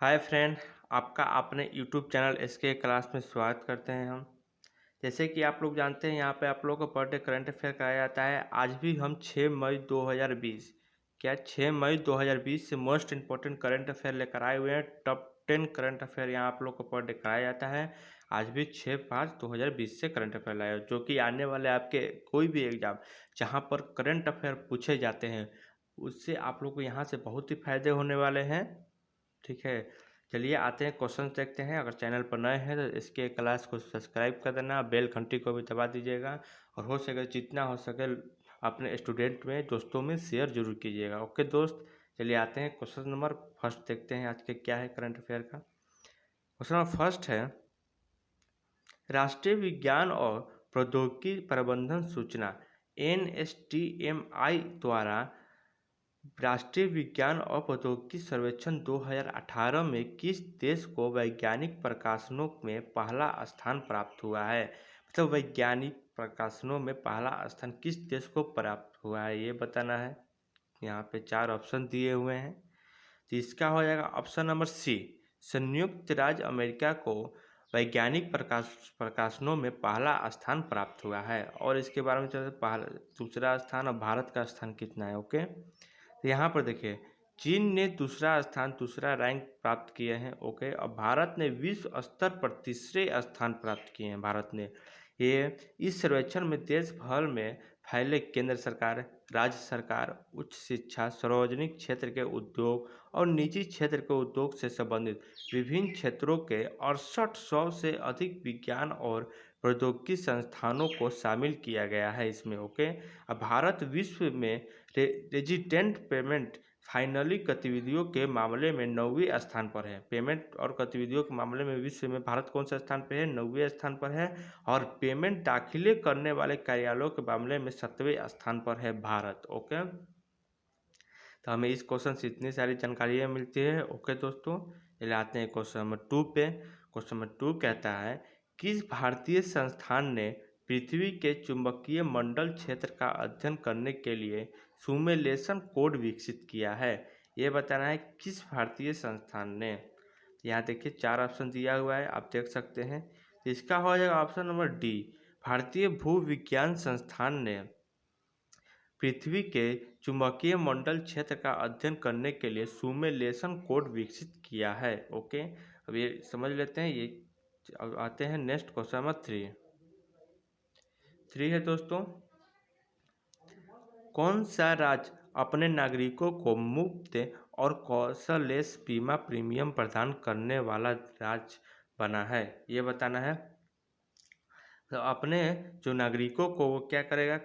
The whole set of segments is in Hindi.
हाय फ्रेंड, आपका अपने यूट्यूब चैनल एसके क्लास में स्वागत करते हैं हम। जैसे कि आप लोग जानते हैं, यहाँ पे आप लोगों को पर डे करंट अफेयर कराया जाता है। आज भी हम 6 मई 2020 6 मई 2020 से मोस्ट इम्पोर्टेंट करंट अफेयर लेकर आए हुए हैं। टॉप 10 करंट अफेयर यहाँ आप लोग को पर डे कराया जाता है। आज भी 6/5/2020 से करंट अफेयर लाए, जो कि आने वाले आपके कोई भी एग्जाम जहाँ पर करंट अफेयर पूछे जाते हैं, उससे आप लोग को यहाँ से बहुत ही फायदे होने वाले हैं। ठीक है, चलिए आते हैं, क्वेश्चन देखते हैं। अगर चैनल पर नए हैं तो इसके क्लास को सब्सक्राइब कर देना, बेल घंटी को भी दबा दीजिएगा और हो सके जितना हो सके अपने स्टूडेंट में, दोस्तों में शेयर जरूर कीजिएगा। ओके दोस्त, चलिए आते हैं क्वेश्चन नंबर फर्स्ट देखते हैं आज के क्या है करंट अफेयर का। क्वेश्चन नंबर फर्स्ट है, राष्ट्रीय विज्ञान और प्रौद्योगिकी प्रबंधन सूचना NSTMI द्वारा राष्ट्रीय विज्ञान और प्रौद्योगिकी सर्वेक्षण 2018 में किस देश को वैज्ञानिक प्रकाशनों में पहला स्थान प्राप्त हुआ है? मतलब वैज्ञानिक प्रकाशनों में पहला स्थान किस देश को प्राप्त हुआ है, ये बताना है। यहाँ पे 4 ऑप्शन दिए हुए हैं, तो इसका हो जाएगा ऑप्शन नंबर सी, संयुक्त राज्य अमेरिका को वैज्ञानिक प्रकाशनों में पहला स्थान प्राप्त हुआ है। और इसके बारे में पहला दूसरा स्थान और भारत का स्थान कितना है। ओके, तो यहाँ पर देखिए, चीन ने दूसरा रैंक प्राप्त किए हैं। ओके, और भारत ने विश्व स्तर पर तीसरे स्थान प्राप्त किए हैं। भारत ने ये इस सर्वेक्षण में देश भर में फैले केंद्र सरकार, राज्य सरकार, उच्च शिक्षा, सार्वजनिक क्षेत्र के उद्योग और निजी क्षेत्र के उद्योग से संबंधित विभिन्न क्षेत्रों के 6800 से अधिक विज्ञान और प्रौद्योगिकी संस्थानों को शामिल किया गया है इसमें। ओके, अब भारत विश्व में रेजिडेंट पेमेंट फाइनली गतिविधियों के मामले में 9वें स्थान पर है। पेमेंट और गतिविधियों के मामले में विश्व में भारत कौन सा स्थान पर है? 9वें स्थान पर है। और पेमेंट दाखिले करने वाले कार्यालयों के मामले में 7वें स्थान पर है भारत। ओके, तो हमें इस क्वेश्चन से इतनी सारी जानकारियाँ मिलती है। ओके दोस्तों, चलिए आते हैं क्वेश्चन नंबर 2 पे। क्वेश्चन नंबर 2 कहता है, किस भारतीय संस्थान ने पृथ्वी के चुंबकीय मंडल क्षेत्र का अध्ययन करने के लिए सिमुलेशन कोड विकसित किया है? ये बताना है किस भारतीय संस्थान ने। यहाँ देखिए 4 ऑप्शन दिया हुआ है, आप देख सकते हैं। तो इसका हो जाएगा ऑप्शन नंबर डी, भारतीय भू विज्ञान संस्थान ने पृथ्वी के चुंबकीय मंडल क्षेत्र का अध्ययन करने के लिए सिमुलेशन कोड विकसित किया है। ओके, अब ये समझ लेते हैं। ये अब आते हैं नेक्स्ट क्वेश्चन नंबर 3 है दोस्तों, कौन सा राज्य अपने नागरिकों को मुफ्त और कैशलेस बीमा प्रीमियम प्रदान करने वाला राज्य बना है? ये बताना है। तो अपने जो नागरिकों को वो क्या करेगा?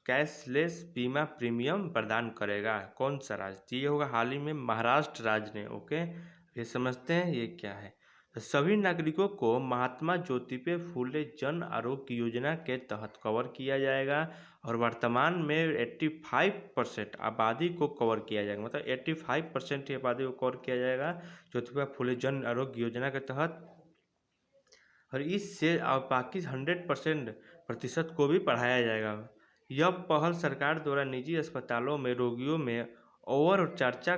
कैशलेस बीमा प्रीमियम प्रदान करेगा। कौन सा राज्य? ये होगा हाल ही में महाराष्ट्र राज्य ने। ओके, ये समझते हैं ये क्या है। तो सभी नागरिकों को महात्मा ज्योतिबा फुले जन आरोग्य योजना के तहत कवर किया जाएगा और वर्तमान में 85% आबादी को कवर किया जाएगा। मतलब 85% आबादी को कवर किया जाएगा ज्योतिबा फुले जन आरोग्य योजना के तहत। और इससे बाकी 100% को भी बढ़ाया जाएगा। यह पहल सरकार द्वारा निजी अस्पतालों में रोगियों में ओवर चर्चा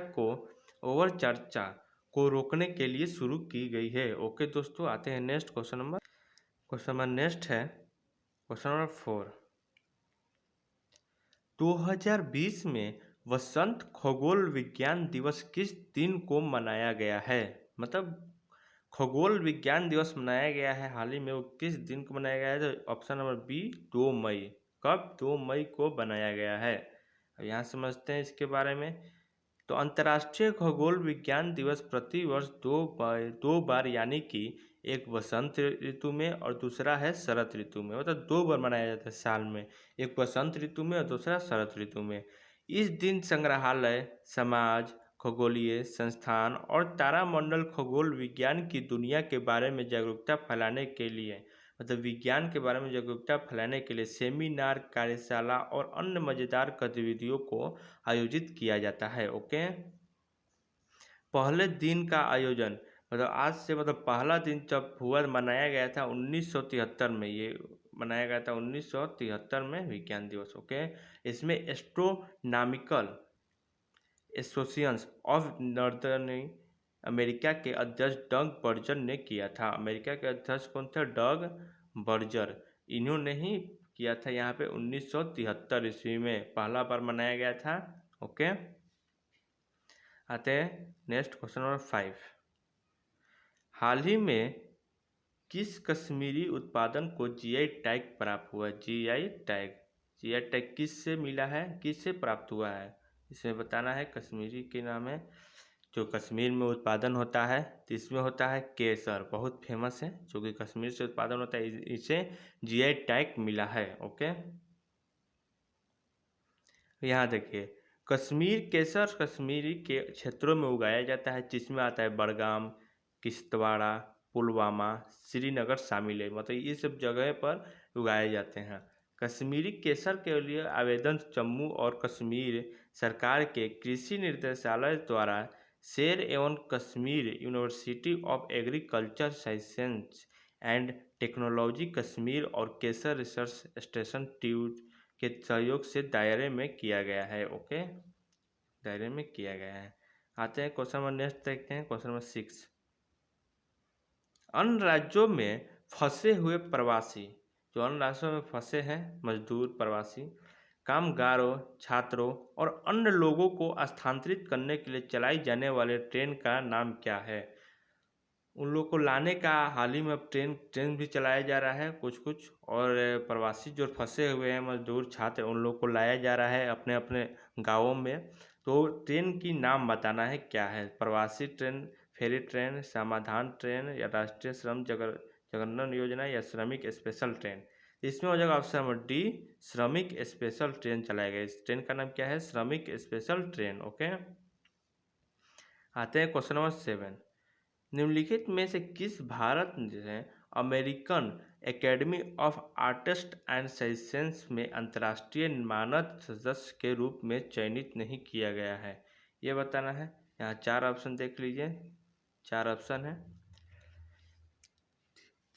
को रोकने के लिए शुरू की गई है। ओके दोस्तों, आते हैं नेक्स्ट क्वेश्चन नंबर नेक्स्ट है क्वेश्चन नंबर 4। 2020 में वसंत खगोल विज्ञान दिवस किस दिन को मनाया गया है? मतलब खगोल विज्ञान दिवस मनाया गया है हाल ही में, वो किस दिन को मनाया गया है? तो ऑप्शन नंबर बी, 2 मई। कब? 2 मई को बनाया गया है। अब यहाँ समझते हैं इसके बारे में। तो अंतर्राष्ट्रीय खगोल विज्ञान दिवस प्रति वर्ष दो बार यानी कि एक वसंत ऋतु में और दूसरा है शरद ऋतु में। मतलब 2 बार मनाया जाता है साल में, एक वसंत ऋतु में और दूसरा शरद ऋतु में। इस दिन संग्रहालय, समाज, खगोलीय संस्थान और तारामंडल खगोल विज्ञान की दुनिया के बारे में जागरूकता फैलाने के लिए, मतलब विज्ञान के बारे में जागरूकता फैलाने के लिए सेमिनार, कार्यशाला और अन्य मज़ेदार गतिविधियों को आयोजित किया जाता है। ओके, पहले दिन का आयोजन, मतलब आज से, मतलब पहला दिन जब हुआ मनाया गया था 1973 में। ये मनाया गया था 1973 में विज्ञान दिवस। ओके, इसमें astronomical association of northern America के अध्यक्ष डग बर्जर ने किया था। अमेरिका के अध्यक्ष कौन थे? डग बर्जर। इन्होंने ही किया था यहाँ पे 1973 ईस्वी में पहला बार मनाया गया था। ओके, आते हैं नेक्स्ट क्वेश्चन नंबर 5। हाल ही में किस कश्मीरी उत्पादन को जीआई टैग प्राप्त हुआ? जीआई टैग किस से मिला है, किस से प्राप्त हुआ है? इसमें बताना है। कश्मीरी के नाम है, जो कश्मीर में उत्पादन होता है, तो इसमें होता है केसर, बहुत फेमस है, जो कि कश्मीर से उत्पादन होता है, इसे जीआई टैग मिला है। ओके, यहाँ देखिए, कश्मीर केसर कश्मीरी के क्षेत्रों में उगाया जाता है, जिसमें आता है बड़गाम, किश्तवाड़ा, पुलवामा, श्रीनगर शामिल है। मतलब ये सब जगह पर उगाए जाते हैं। कश्मीरी केसर के लिए आवेदन जम्मू और कश्मीर सरकार के कृषि निदेशालय द्वारा शेर एवं Kashmir university of agriculture science and technology Kashmir और केसर रिसर्च स्टेशन ट्यूज के सहयोग से दायरे में किया गया है। ओके, दायरे में किया गया है। आते हैं क्वेश्चन नंबर नेक्स्ट देखते हैं, क्वेश्चन नंबर 6। अन्य राज्यों में फंसे हुए प्रवासी, जो अन्य राज्यों में फंसे हैं मजदूर, प्रवासी, कामगारों, छात्रों और अन्य लोगों को स्थानांतरित करने के लिए चलाई जाने वाले ट्रेन का नाम क्या है? उन लोगों को लाने का हाल ही में अब ट्रेन भी चलाया जा रहा है कुछ, और प्रवासी जो फंसे हुए हैं मजदूर, छात्र, उन लोगों को लाया जा रहा है अपने अपने गाँवों में। तो ट्रेन की नाम बताना है क्या है? प्रवासी ट्रेन, फेरी ट्रेन, समाधान ट्रेन, या राष्ट्रीय श्रम जगनन योजना, या श्रमिक स्पेशल ट्रेन। इसमें हो जाएगा ऑप्शन नंबर डी, श्रमिक स्पेशल ट्रेन चलाया गया। इस ट्रेन का नाम क्या है? श्रमिक स्पेशल ट्रेन। ओके, आते हैं क्वेश्चन नंबर 7। निम्नलिखित में से किस भारत ने American academy of arts and sciences में अंतर्राष्ट्रीय मानद सदस्य के रूप में चयनित नहीं किया गया है? ये बताना है। यहाँ 4 ऑप्शन देख लीजिए, 4 ऑप्शन है।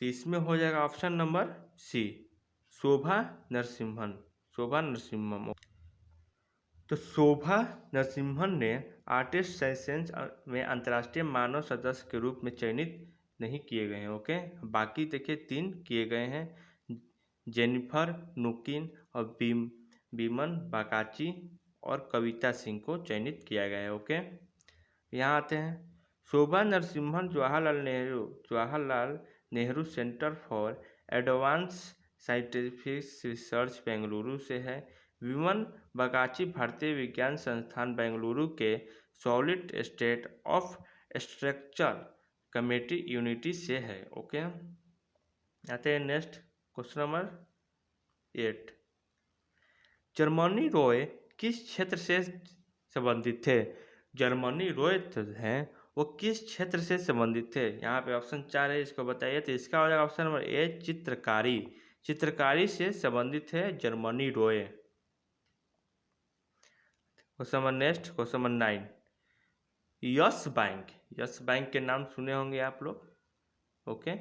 तो इसमें हो जाएगा ऑप्शन नंबर सी, शोभा नरसिम्हन। शोभा नरसिम्हम। तो शोभा नरसिम्हन ने आर्टिस्ट साइंस में अंतर्राष्ट्रीय मानव सदस्य के रूप में चयनित नहीं किए गए हैं। ओके, बाकी देखिए 3 किए गए हैं, जेनिफर नुकिन और बीमन बाकाची और कविता सिंह को चयनित किया गया है। ओके, यहाँ आते हैं। Shobha Narasimhan Jawaharlal Nehru centre for advanced scientific research Bengaluru से है। विमन बगाची भारतीय विज्ञान संस्थान बेंगलुरु के solid state of structure committee unity से है। ओके, आते हैं नेक्स्ट क्वेश्चन नंबर 8। जर्मनी रॉय किस क्षेत्र से संबंधित थे? जर्मनी रॉय हैं वो किस क्षेत्र से संबंधित थे? यहाँ पे ऑप्शन 4 है, इसको बताइए। तो इसका हो जाएगा ऑप्शन नंबर ए, चित्रकारी से संबंधित है Germany Roy. Question number next, question number 9। Yes bank के नाम सुने होंगे आप लोग। ओके,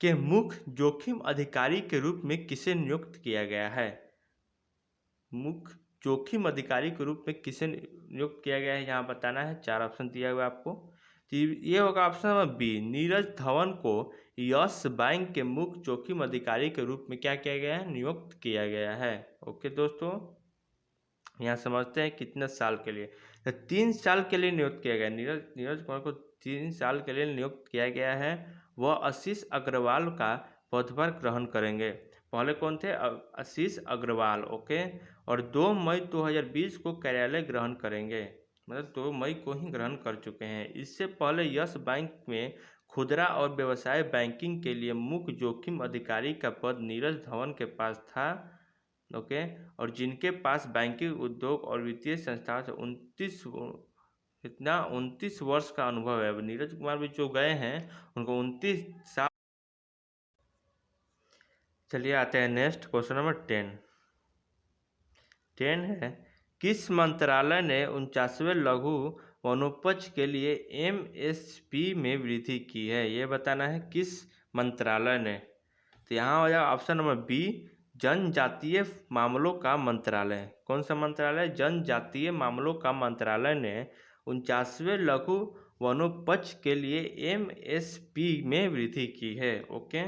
के मुख्य जोखिम अधिकारी के रूप में किसे नियुक्त किया गया है? मुख्य जोखिम अधिकारी के रूप में किसे नियुक्त किया गया है, यहाँ बताना है। 4 ऑप्शन दिया हुआ आपको। तो ये होगा option number B, Neeraj Dhawan को यस बैंक के मुख्य जोखिम अधिकारी के रूप में क्या किया गया है? नियुक्त किया गया है। ओके दोस्तों, यहाँ समझते हैं कितने साल के लिए। तो 3 साल के लिए नियुक्त किया गया। नीरज कुमार को 3 साल के लिए नियुक्त किया गया है। वह आशीष अग्रवाल का पदभार ग्रहण करेंगे। पहले कौन थे? आशीष अग्रवाल। ओके, और 2 मई 2020 को कार्यालय ग्रहण करेंगे। मतलब 2 मई को ही ग्रहण कर चुके हैं। इससे पहले यस बैंक में खुदरा और व्यवसाय बैंकिंग के लिए मुख्य जोखिम अधिकारी का पद नीरज धवन के पास था। ओके, और जिनके पास बैंकिंग उद्योग और वित्तीय संस्थाओं से 29 वर्ष का अनुभव है। नीरज कुमार भी जो गए हैं उनको 29 साल। चलिए आते हैं नेक्स्ट क्वेश्चन नंबर 10 है, किस मंत्रालय ने 49वें लघु वनोपज के लिए MSP में वृद्धि की है? ये बताना है किस मंत्रालय ने। तो यहाँ हो जाएगा ऑप्शन नंबर बी, जनजातीय मामलों का मंत्रालय। कौन सा मंत्रालय? जनजातीय मामलों का मंत्रालय ने 49वें लघु वनोपज के लिए एमएसपी में वृद्धि की है। ओके,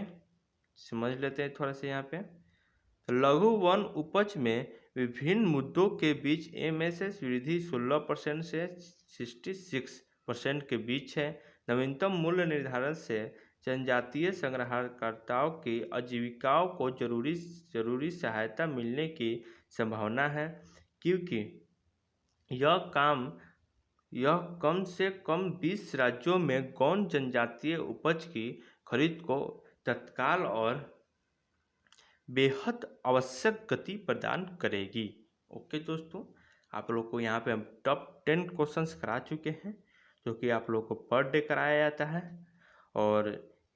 समझ लेते हैं थोड़ा सा यहाँ पे। तो लघु वन उपज में विभिन्न मुद्दों के बीच एमएसएस वृद्धि 16% से 66% के बीच है। नवीनतम मूल्य निर्धारण से जनजातीय संग्रहणकर्ताओं की आजीविकाओं को जरूरी सहायता मिलने की संभावना है, क्योंकि यह कम से कम 20 राज्यों में गौण जनजातीय उपज की खरीद को तत्काल और बेहद आवश्यक गति प्रदान करेगी। ओके दोस्तों, आप लोग को यहाँ पे हम टॉप 10 क्वेश्चंस करा चुके हैं, जो कि आप लोग को पर डे कराया जाता है। और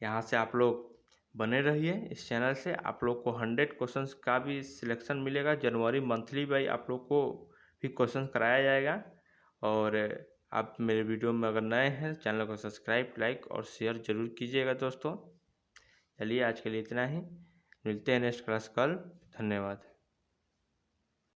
यहाँ से आप लोग बने रहिए इस चैनल से, आप लोग को 100 क्वेश्चंस का भी सिलेक्शन मिलेगा। जनवरी मंथली बाई आप लोग को भी क्वेश्चन कराया जाएगा। और आप मेरे वीडियो में अगर नए हैं, चैनल को सब्सक्राइब, लाइक और शेयर जरूर कीजिएगा दोस्तों। चलिए आज के लिए इतना ही, मिलते हैं नेक्स्ट क्लास कल। धन्यवाद।